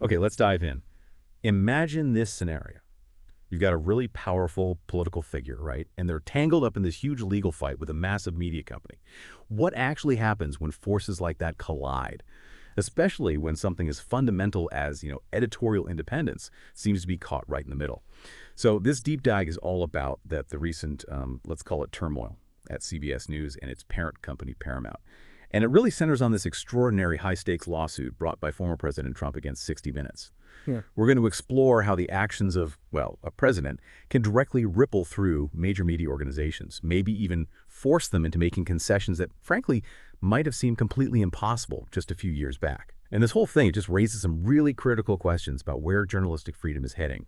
Okay, let's dive in. Imagine this scenario. You've got a really powerful political figure, right? And they're tangled up in this huge legal fight with a massive media company. What actually happens when forces like that collide? Especially when something as fundamental as, editorial independence seems to be caught right in the middle. So this deep dive is all about the recent, let's call it turmoil at CBS News and its parent company, Paramount. And it really centers on this extraordinary high-stakes lawsuit brought by former President Trump against 60 Minutes. Yeah. We're going to explore how the actions of, a president can directly ripple through major media organizations, maybe even force them into making concessions that, frankly, might have seemed completely impossible just a few years back. And this whole thing just raises some really critical questions about where journalistic freedom is heading.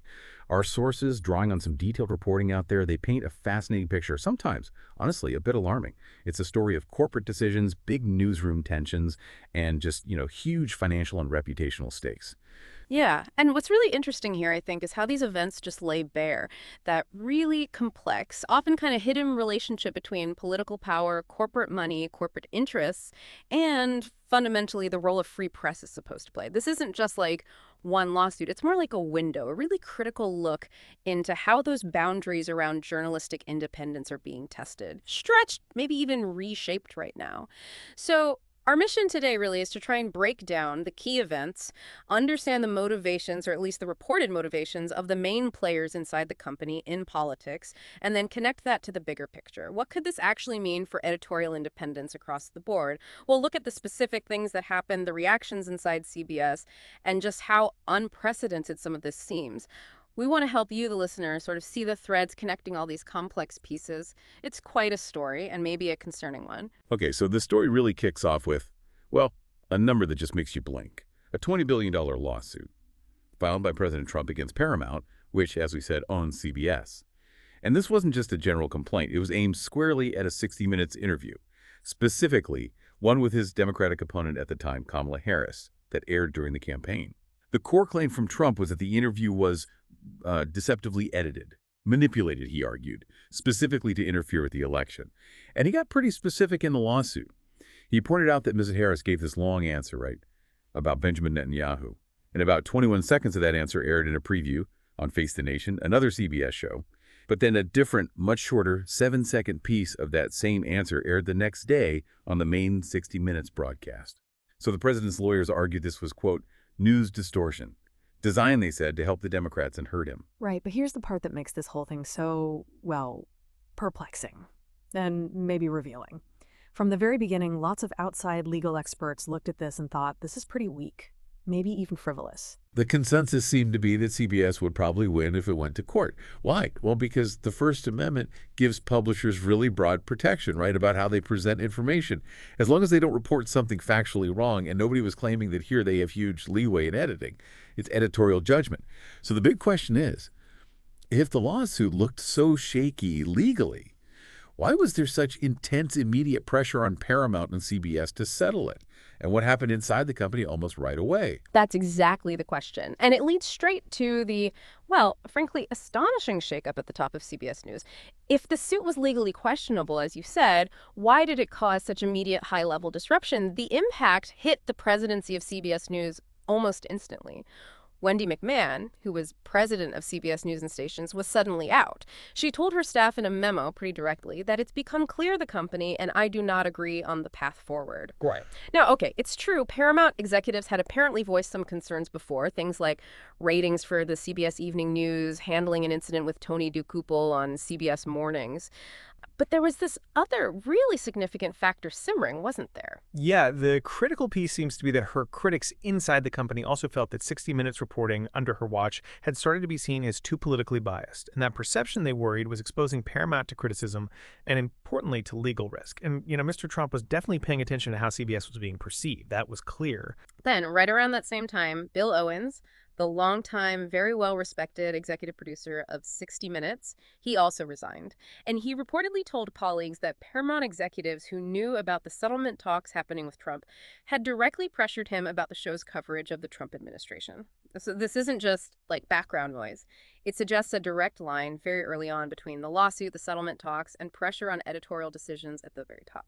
Our sources, drawing on some detailed reporting out there, they paint a fascinating picture, sometimes, honestly, a bit alarming. It's a story of corporate decisions, big newsroom tensions, and just, huge financial and reputational stakes. Yeah, and what's really interesting here, I think, is how these events just lay bare that really complex, often kind of hidden relationship between political power, corporate money, corporate interests, and fundamentally the role a free press is supposed to play. This isn't just like one lawsuit. It's more like a window, a really critical look into how those boundaries around journalistic independence are being tested, stretched, maybe even reshaped right now. So our mission today really is to try and break down the key events, understand the motivations, or at least the reported motivations of the main players inside the company in politics, and then connect that to the bigger picture. What could this actually mean for editorial independence across the board? We'll look at the specific things that happened, the reactions inside CBS, and just how unprecedented some of this seems. We want to help you, the listener, sort of see the threads connecting all these complex pieces. It's quite a story, and maybe a concerning one. Okay, so the story really kicks off with, a number that just makes you blink. A $20 billion lawsuit filed by President Trump against Paramount, which, as we said, owns CBS. And this wasn't just a general complaint. It was aimed squarely at a 60 Minutes interview, specifically one with his Democratic opponent at the time, Kamala Harris, that aired during the campaign. The core claim from Trump was that the interview was deceptively edited, manipulated, he argued, specifically to interfere with the election. And he got pretty specific in the lawsuit. He pointed out that Mrs. Harris gave this long answer, right, about Benjamin Netanyahu. And about 21 seconds of that answer aired in a preview on Face the Nation, another CBS show. But then a different, much shorter, 7-second piece of that same answer aired the next day on the main 60 Minutes broadcast. So the president's lawyers argued this was, quote, news distortion. Designed, they said, to help the Democrats and hurt him. Right, but here's the part that makes this whole thing so, perplexing and maybe revealing. From the very beginning, lots of outside legal experts looked at this and thought, this is pretty weak, maybe even frivolous. The consensus seemed to be that CBS would probably win if it went to court. Why? Well, because the First Amendment gives publishers really broad protection, right, about how they present information. As long as they don't report something factually wrong, and nobody was claiming that here they have huge leeway in editing. It's editorial judgment. So the big question is, if the lawsuit looked so shaky legally, why was there such intense immediate pressure on Paramount and CBS to settle it? And what happened inside the company almost right away? That's exactly the question. And it leads straight to the, frankly, astonishing shakeup at the top of CBS News. If the suit was legally questionable, as you said, why did it cause such immediate high-level disruption? The impact hit the presidency of CBS News almost instantly. Wendy McMahon, who was president of CBS News and Stations, was suddenly out. She told her staff in a memo pretty directly that it's become clear the company and I do not agree on the path forward. Right. Now, okay, it's true. Paramount executives had apparently voiced some concerns before, things like ratings for the CBS Evening News, handling an incident with Tony Dokoupil on CBS Mornings. But there was this other really significant factor simmering, wasn't there? Yeah, the critical piece seems to be that her critics inside the company also felt that 60 Minutes reporting under her watch had started to be seen as too politically biased. And that perception, they worried, was exposing Paramount to criticism and, importantly, to legal risk. And, Mr. Trump was definitely paying attention to how CBS was being perceived. That was clear. Then, right around that same time, Bill Owens, the longtime, very well-respected executive producer of 60 Minutes, he also resigned. And he reportedly told colleagues that Paramount executives who knew about the settlement talks happening with Trump had directly pressured him about the show's coverage of the Trump administration. So this isn't just like background noise. It suggests a direct line very early on between the lawsuit, the settlement talks, and pressure on editorial decisions at the very top.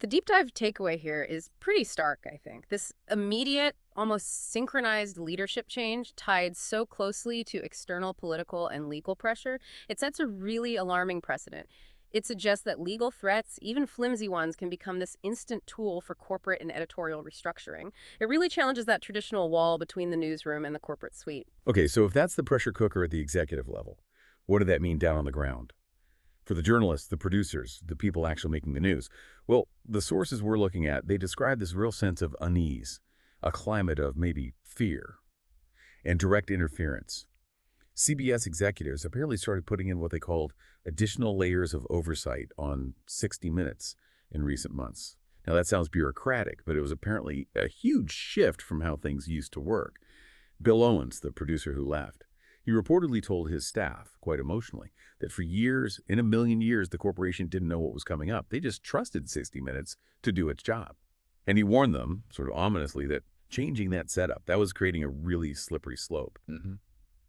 The deep dive takeaway here is pretty stark, I think. This immediate, almost synchronized leadership change tied so closely to external political and legal pressure, it sets a really alarming precedent. It suggests that legal threats, even flimsy ones, can become this instant tool for corporate and editorial restructuring. It really challenges that traditional wall between the newsroom and the corporate suite. Okay, so if that's the pressure cooker at the executive level, what did that mean down on the ground? For the journalists, the producers, the people actually making the news, well, the sources we're looking at, they describe this real sense of unease, a climate of maybe fear and direct interference. CBS executives apparently started putting in what they called additional layers of oversight on 60 Minutes in recent months. Now, that sounds bureaucratic, but it was apparently a huge shift from how things used to work. Bill Owens, the producer who left, he reportedly told his staff, quite emotionally, that for years, in a million years, the corporation didn't know what was coming up. They just trusted 60 Minutes to do its job. And he warned them, sort of ominously, that changing that setup, that was creating a really slippery slope.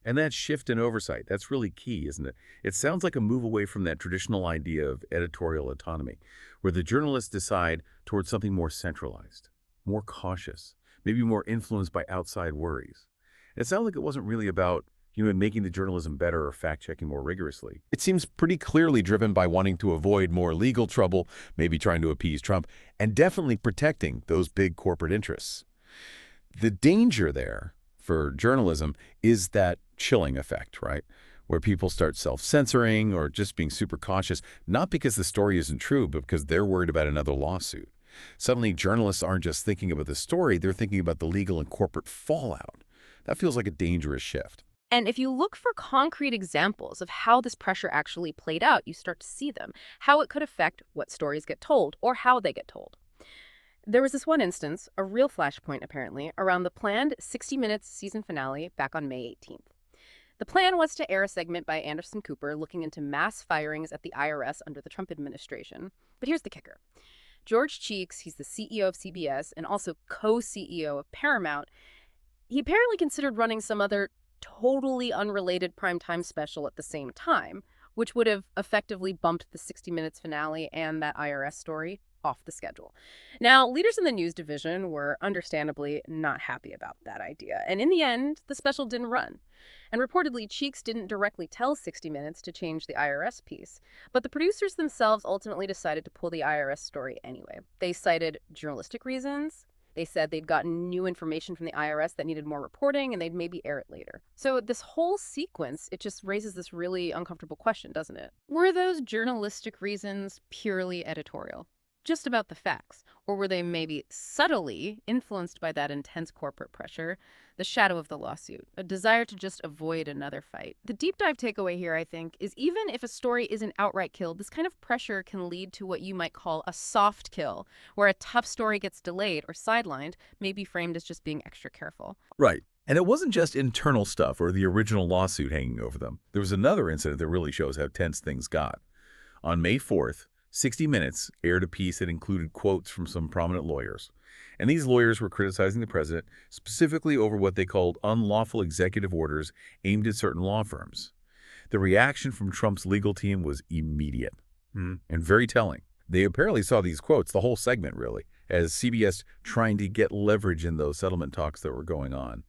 And that shift in oversight, that's really key, isn't it? It sounds like a move away from that traditional idea of editorial autonomy, where the journalists decide towards something more centralized, more cautious, maybe more influenced by outside worries. It sounds like it wasn't really about, making the journalism better or fact-checking more rigorously. It seems pretty clearly driven by wanting to avoid more legal trouble, maybe trying to appease Trump, and definitely protecting those big corporate interests. The danger there for journalism is that chilling effect, right? Where people start self-censoring or just being super cautious, not because the story isn't true, but because they're worried about another lawsuit. Suddenly, journalists aren't just thinking about the story, they're thinking about the legal and corporate fallout. That feels like a dangerous shift. And if you look for concrete examples of how this pressure actually played out, you start to see them, how it could affect what stories get told or how they get told. There was this one instance, a real flashpoint apparently, around the planned 60 Minutes season finale back on May 18th. The plan was to air a segment by Anderson Cooper looking into mass firings at the IRS under the Trump administration. But here's the kicker. George Cheeks, he's the CEO of CBS and also co-CEO of Paramount, he apparently considered running some other totally unrelated primetime special at the same time, which would have effectively bumped the 60 Minutes finale and that IRS story off the schedule. Now, leaders in the news division were understandably not happy about that idea, and in the end, the special didn't run. And reportedly, Cheeks didn't directly tell 60 Minutes to change the IRS piece, but the producers themselves ultimately decided to pull the IRS story anyway. They cited journalistic reasons. They said they'd gotten new information from the IRS that needed more reporting, and they'd maybe air it later. So this whole sequence, it just raises this really uncomfortable question, doesn't it? Were those journalistic reasons purely editorial? Just about the facts? Or were they maybe subtly influenced by that intense corporate pressure, the shadow of the lawsuit, a desire to just avoid another fight? The deep dive takeaway here, I think, is even if a story isn't outright killed, this kind of pressure can lead to what you might call a soft kill, where a tough story gets delayed or sidelined, maybe framed as just being extra careful. Right. And it wasn't just internal stuff or the original lawsuit hanging over them. There was another incident that really shows how tense things got. On May 4th, 60 Minutes aired a piece that included quotes from some prominent lawyers. And these lawyers were criticizing the president specifically over what they called unlawful executive orders aimed at certain law firms. The reaction from Trump's legal team was immediate and very telling. They apparently saw these quotes, the whole segment really, as CBS trying to get leverage in those settlement talks that were going on.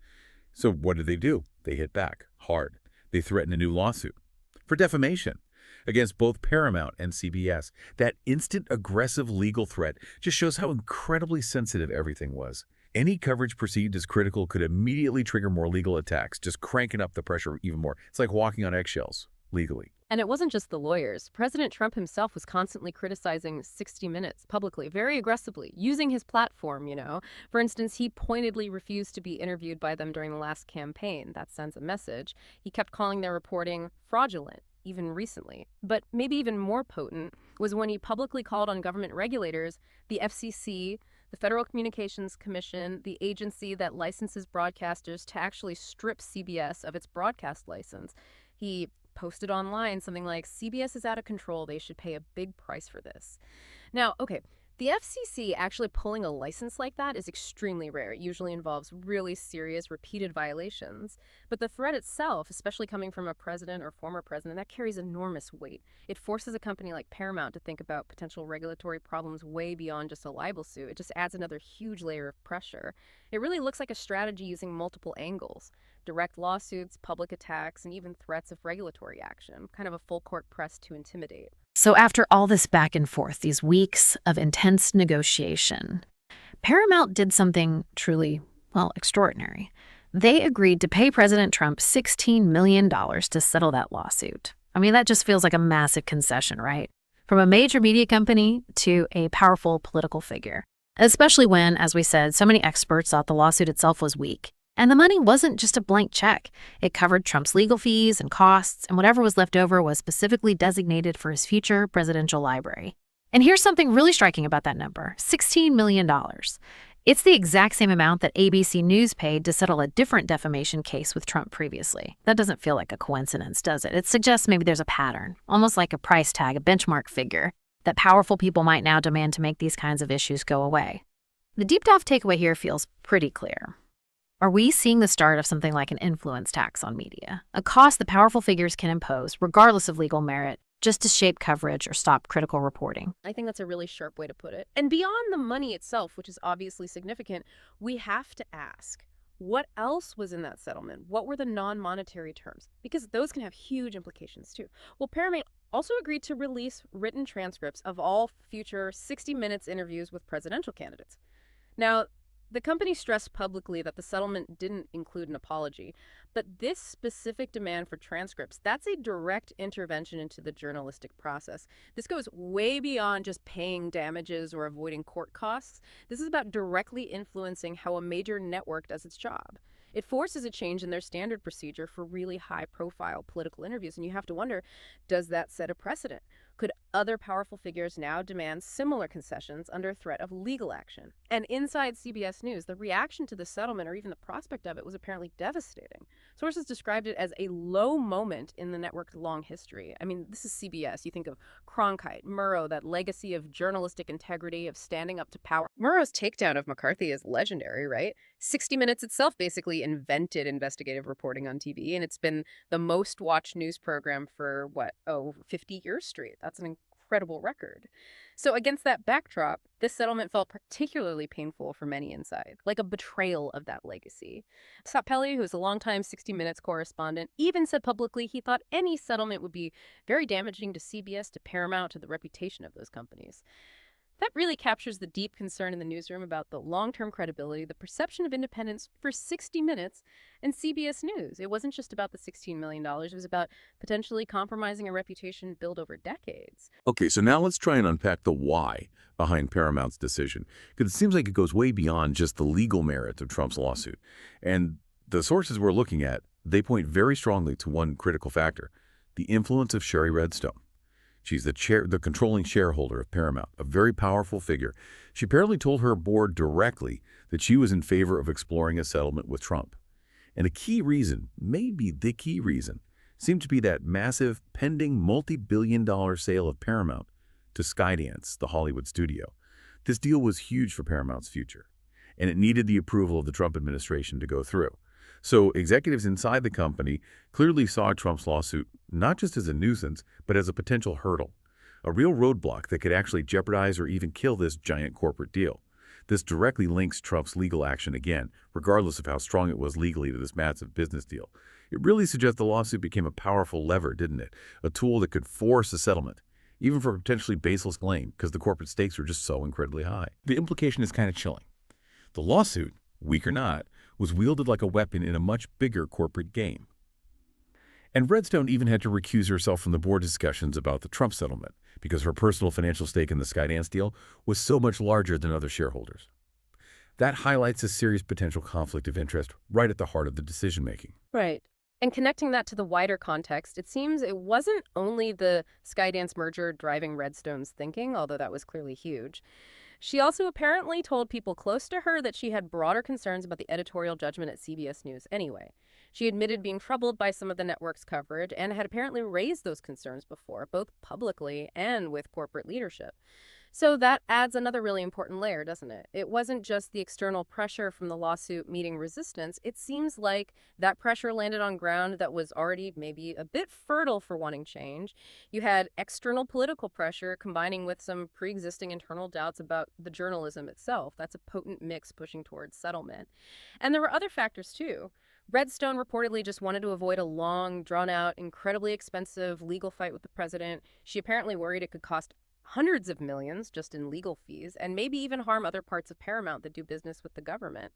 So what did they do? They hit back hard. They threatened a new lawsuit for defamation against both Paramount and CBS. That instant aggressive legal threat just shows how incredibly sensitive everything was. Any coverage perceived as critical could immediately trigger more legal attacks, just cranking up the pressure even more. It's like walking on eggshells, legally. And it wasn't just the lawyers. President Trump himself was constantly criticizing 60 Minutes publicly, very aggressively, using his platform, For instance, he pointedly refused to be interviewed by them during the last campaign. That sends a message. He kept calling their reporting fraudulent, even recently. But maybe even more potent was when he publicly called on government regulators, the FCC, the Federal Communications Commission, the agency that licenses broadcasters, to actually strip CBS of its broadcast license. He posted online something like, CBS is out of control, they should pay a big price for this. Now, okay, The FCC actually pulling a license like that is extremely rare. It usually involves really serious, repeated violations. But the threat itself, especially coming from a president or former president, that carries enormous weight. It forces a company like Paramount to think about potential regulatory problems way beyond just a libel suit. It just adds another huge layer of pressure. It really looks like a strategy using multiple angles: direct lawsuits, public attacks, and even threats of regulatory action. Kind of a full-court press to intimidate. So after all this back and forth, these weeks of intense negotiation, Paramount did something truly, well, extraordinary. They agreed to pay President Trump $16 million to settle that lawsuit. I mean, that just feels like a massive concession, right? From a major media company to a powerful political figure. Especially when, as we said, so many experts thought the lawsuit itself was weak. And the money wasn't just a blank check. It covered Trump's legal fees and costs, and whatever was left over was specifically designated for his future presidential library. And here's something really striking about that number: $16 million. It's the exact same amount that ABC News paid to settle a different defamation case with Trump previously. That doesn't feel like a coincidence, does it? It suggests maybe there's a pattern, almost like a price tag, a benchmark figure, that powerful people might now demand to make these kinds of issues go away. The deep dive takeaway here feels pretty clear. Are we seeing the start of something like an influence tax on media? A cost that powerful figures can impose, regardless of legal merit, just to shape coverage or stop critical reporting. I think that's a really sharp way to put it. And beyond the money itself, which is obviously significant, we have to ask, what else was in that settlement? What were the non-monetary terms? Because those can have huge implications too. Well, Paramount also agreed to release written transcripts of all future 60 Minutes interviews with presidential candidates. Now, the company stressed publicly that the settlement didn't include an apology, but this specific demand for transcripts, that's a direct intervention into the journalistic process. This goes way beyond just paying damages or avoiding court costs. This is about directly influencing how a major network does its job. It forces a change in their standard procedure for really high-profile political interviews, and you have to wonder, does that set a precedent? Could other powerful figures now demand similar concessions under threat of legal action? And inside CBS News, the reaction to the settlement, or even the prospect of it, was apparently devastating. Sources described it as a low moment in the network's long history. I mean, this is CBS. You think of Cronkite, Murrow, that legacy of journalistic integrity, of standing up to power. Murrow's takedown of McCarthy is legendary, right? 60 Minutes itself basically invented investigative reporting on TV, and it's been the most watched news program for, 50 years straight. That's an incredible record. So against that backdrop, this settlement felt particularly painful for many inside, like a betrayal of that legacy. Scott Pelley, who's a longtime 60 Minutes correspondent, even said publicly he thought any settlement would be very damaging to CBS, to Paramount, to the reputation of those companies. That really captures the deep concern in the newsroom about the long-term credibility, the perception of independence for 60 Minutes and CBS News. It wasn't just about the $16 million. It was about potentially compromising a reputation built over decades. Okay, so now let's try and unpack the why behind Paramount's decision, because it seems like it goes way beyond just the legal merits of Trump's lawsuit. And the sources we're looking at, they point very strongly to one critical factor: the influence of Shari Redstone. She's the controlling shareholder of Paramount, a very powerful figure. She apparently told her board directly that she was in favor of exploring a settlement with Trump. And a key reason, maybe the key reason, seemed to be that massive, pending multi-billion-dollar sale of Paramount to Skydance, the Hollywood studio. This deal was huge for Paramount's future, and it needed the approval of the Trump administration to go through. So executives inside the company clearly saw Trump's lawsuit not just as a nuisance, but as a potential hurdle, a real roadblock that could actually jeopardize or even kill this giant corporate deal. This directly links Trump's legal action again, regardless of how strong it was legally, to this massive business deal. It really suggests the lawsuit became a powerful lever, didn't it? A tool that could force a settlement, even for a potentially baseless claim, because the corporate stakes were just so incredibly high. The implication is kind of chilling. The lawsuit, weak or not, was wielded like a weapon in a much bigger corporate game. And Redstone even had to recuse herself from the board discussions about the Trump settlement because her personal financial stake in the Skydance deal was so much larger than other shareholders. That highlights a serious potential conflict of interest right at the heart of the decision-making. Right. And connecting that to the wider context, it seems it wasn't only the Skydance merger driving Redstone's thinking, although that was clearly huge. She also apparently told people close to her that she had broader concerns about the editorial judgment at CBS News anyway. She admitted being troubled by some of the network's coverage and had apparently raised those concerns before, both publicly and with corporate leadership. So that adds another really important layer, doesn't it? It wasn't just the external pressure from the lawsuit meeting resistance. It seems like that pressure landed on ground that was already maybe a bit fertile for wanting change. You had external political pressure combining with some pre-existing internal doubts about the journalism itself. That's a potent mix pushing towards settlement. And there were other factors too. Redstone reportedly just wanted to avoid a long, drawn-out, incredibly expensive legal fight with the president. She apparently worried it could cost hundreds of millions just in legal fees, and maybe even harm other parts of Paramount that do business with the government.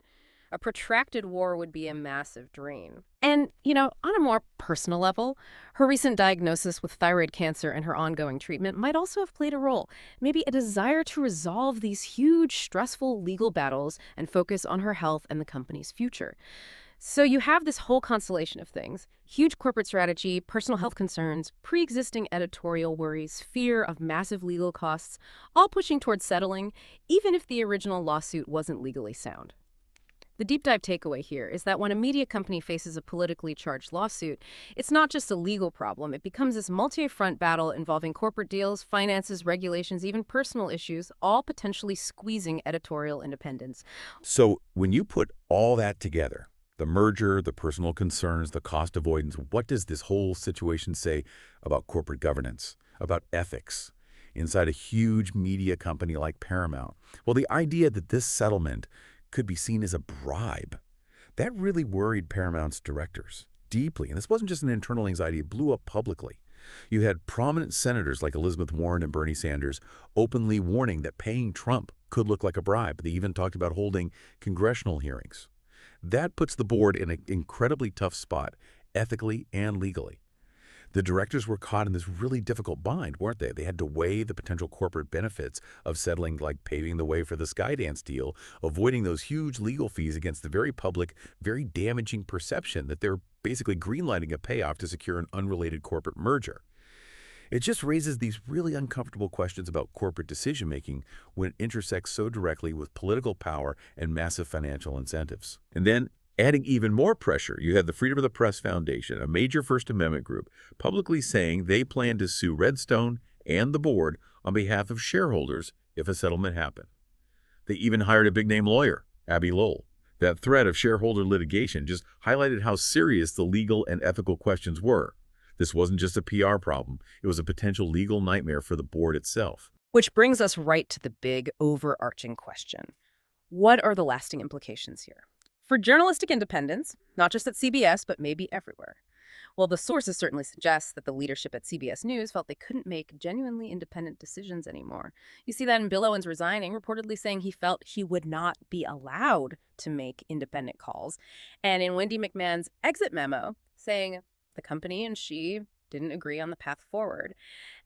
A protracted war would be a massive drain. And, on a more personal level, her recent diagnosis with thyroid cancer and her ongoing treatment might also have played a role. Maybe a desire to resolve these huge, stressful legal battles and focus on her health and the company's future. So you have this whole constellation of things: huge corporate strategy, personal health concerns, pre-existing editorial worries, fear of massive legal costs, all pushing towards settling, even if the original lawsuit wasn't legally sound. The deep dive takeaway here is that when a media company faces a politically charged lawsuit, it's not just a legal problem. It becomes this multi-front battle involving corporate deals, finances, regulations, even personal issues, all potentially squeezing editorial independence. So when you put all that together, the merger, the personal concerns, the cost avoidance, what does this whole situation say about corporate governance, about ethics inside a huge media company like Paramount? Well, the idea that this settlement could be seen as a bribe, that really worried Paramount's directors deeply. And this wasn't just an internal anxiety, it blew up publicly. You had prominent senators like Elizabeth Warren and Bernie Sanders openly warning that paying Trump could look like a bribe. They even talked about holding congressional hearings. That puts the board in an incredibly tough spot, ethically and legally. The directors were caught in this really difficult bind, weren't they? They had to weigh the potential corporate benefits of settling, like paving the way for the Skydance deal, avoiding those huge legal fees against the very public, very damaging perception that they're basically greenlighting a payoff to secure an unrelated corporate merger. It just raises these really uncomfortable questions about corporate decision-making when it intersects so directly with political power and massive financial incentives. And then, adding even more pressure, you have the Freedom of the Press Foundation, a major First Amendment group, publicly saying they plan to sue Redstone and the board on behalf of shareholders if a settlement happened. They even hired a big-name lawyer, Abby Lowell. That threat of shareholder litigation just highlighted how serious the legal and ethical questions were. This wasn't just a PR problem. It was a potential legal nightmare for the board itself. Which brings us right to the big overarching question. What are the lasting implications here? For journalistic independence, not just at CBS, but maybe everywhere. Well, the sources certainly suggest that the leadership at CBS News felt they couldn't make genuinely independent decisions anymore. You see that in Bill Owens resigning, reportedly saying he felt he would not be allowed to make independent calls. And in Wendy McMahon's exit memo, saying the company and she didn't agree on the path forward.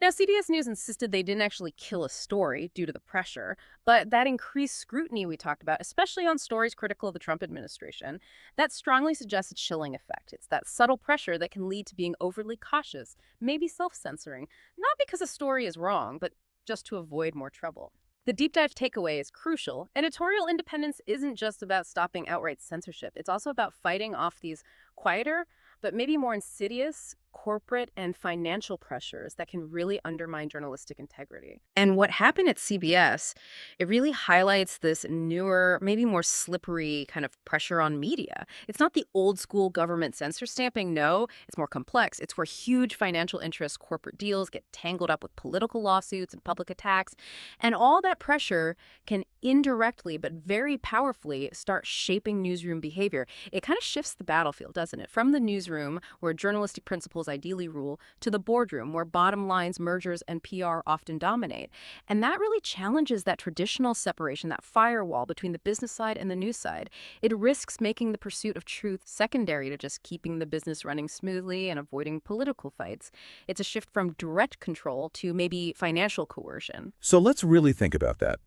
Now, CBS News insisted they didn't actually kill a story due to the pressure, but that increased scrutiny we talked about, especially on stories critical of the Trump administration, that strongly suggests a chilling effect. It's that subtle pressure that can lead to being overly cautious, maybe self-censoring, not because a story is wrong, but just to avoid more trouble. The deep dive takeaway is crucial. Editorial independence isn't just about stopping outright censorship. It's also about fighting off these quieter, but maybe more insidious corporate and financial pressures that can really undermine journalistic integrity. And what happened at CBS, it really highlights this newer, maybe more slippery kind of pressure on media. It's not the old school government censor stamping, no, it's more complex. It's where huge financial interests, corporate deals get tangled up with political lawsuits and public attacks. And all that pressure can indirectly, but very powerfully, start shaping newsroom behavior. It kind of shifts the battlefield, doesn't it? From the newsroom, where journalistic principles ideally rule, to the boardroom, where bottom lines, mergers, and PR often dominate. And that really challenges that traditional separation, that firewall between the business side and the news side. It risks making the pursuit of truth secondary to just keeping the business running smoothly and avoiding political fights. It's a shift from direct control to maybe financial coercion. So let's really think about that.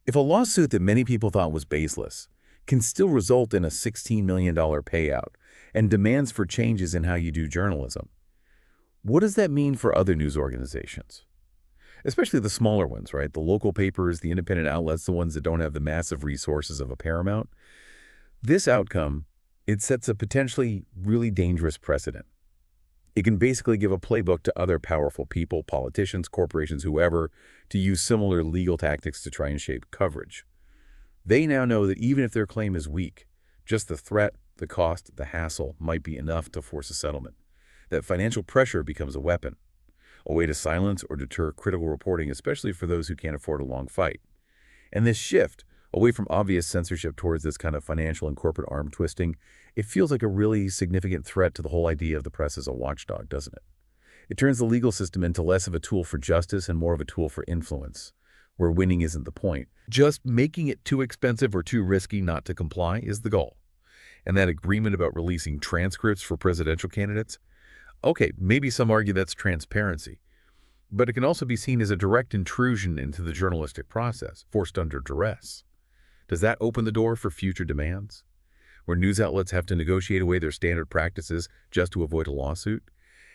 If a lawsuit that many people thought was baseless can still result in a $16 million payout and demands for changes in how you do journalism, what does that mean for other news organizations? Especially the smaller ones, right? The local papers, the independent outlets, the ones that don't have the massive resources of a Paramount. This outcome, it sets a potentially really dangerous precedent. It can basically give a playbook to other powerful people, politicians, corporations, whoever, to use similar legal tactics to try and shape coverage. They now know that even if their claim is weak, just the threat, the cost, the hassle might be enough to force a settlement. That financial pressure becomes a weapon, a way to silence or deter critical reporting, especially for those who can't afford a long fight. And this shift, away from obvious censorship towards this kind of financial and corporate arm twisting, it feels like a really significant threat to the whole idea of the press as a watchdog, doesn't it? It turns the legal system into less of a tool for justice and more of a tool for influence, where winning isn't the point. Just making it too expensive or too risky not to comply is the goal. And that agreement about releasing transcripts for presidential candidates? Okay, maybe some argue that's transparency, but it can also be seen as a direct intrusion into the journalistic process, forced under duress. Does that open the door for future demands, where news outlets have to negotiate away their standard practices just to avoid a lawsuit?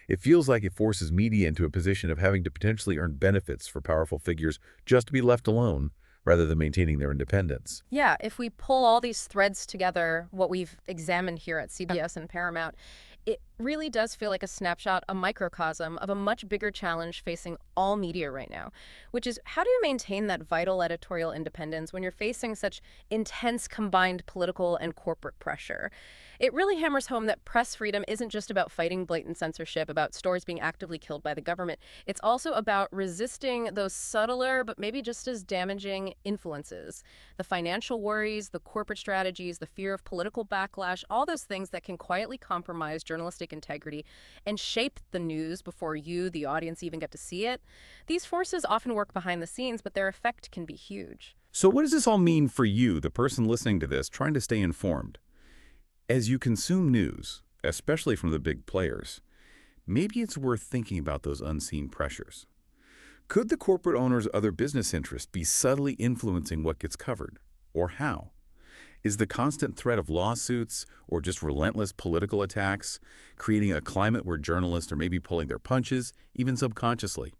It feels like it forces media into a position of having to potentially earn benefits for powerful figures just to be left alone, rather than maintaining their independence. Yeah, if we pull all these threads together, what we've examined here at CBS and Paramount, it really does feel like a snapshot, a microcosm of a much bigger challenge facing all media right now, which is how do you maintain that vital editorial independence when you're facing such intense combined political and corporate pressure? It really hammers home that press freedom isn't just about fighting blatant censorship, about stories being actively killed by the government. It's also about resisting those subtler but maybe just as damaging influences. The financial worries, the corporate strategies, the fear of political backlash, all those things that can quietly compromise journalistic integrity and shape the news before you, the audience, even get to see it. These forces often work behind the scenes, but their effect can be huge. So what does this all mean for you, the person listening to this, trying to stay informed? As you consume news, especially from the big players, maybe it's worth thinking about those unseen pressures. Could the corporate owner's other business interests be subtly influencing what gets covered? Or how? Is the constant threat of lawsuits or just relentless political attacks creating a climate where journalists are maybe pulling their punches, even subconsciously?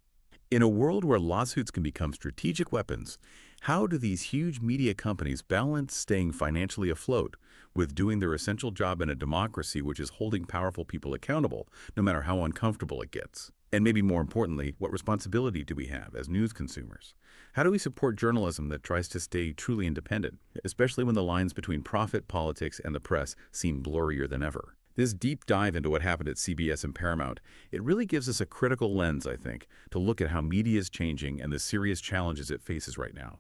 In a world where lawsuits can become strategic weapons, how do these huge media companies balance staying financially afloat with doing their essential job in a democracy which is holding powerful people accountable, no matter how uncomfortable it gets? And maybe more importantly, what responsibility do we have as news consumers? How do we support journalism that tries to stay truly independent, especially when the lines between profit, politics, and the press seem blurrier than ever? This deep dive into what happened at CBS and Paramount, it really gives us a critical lens, I think, to look at how media is changing and the serious challenges it faces right now.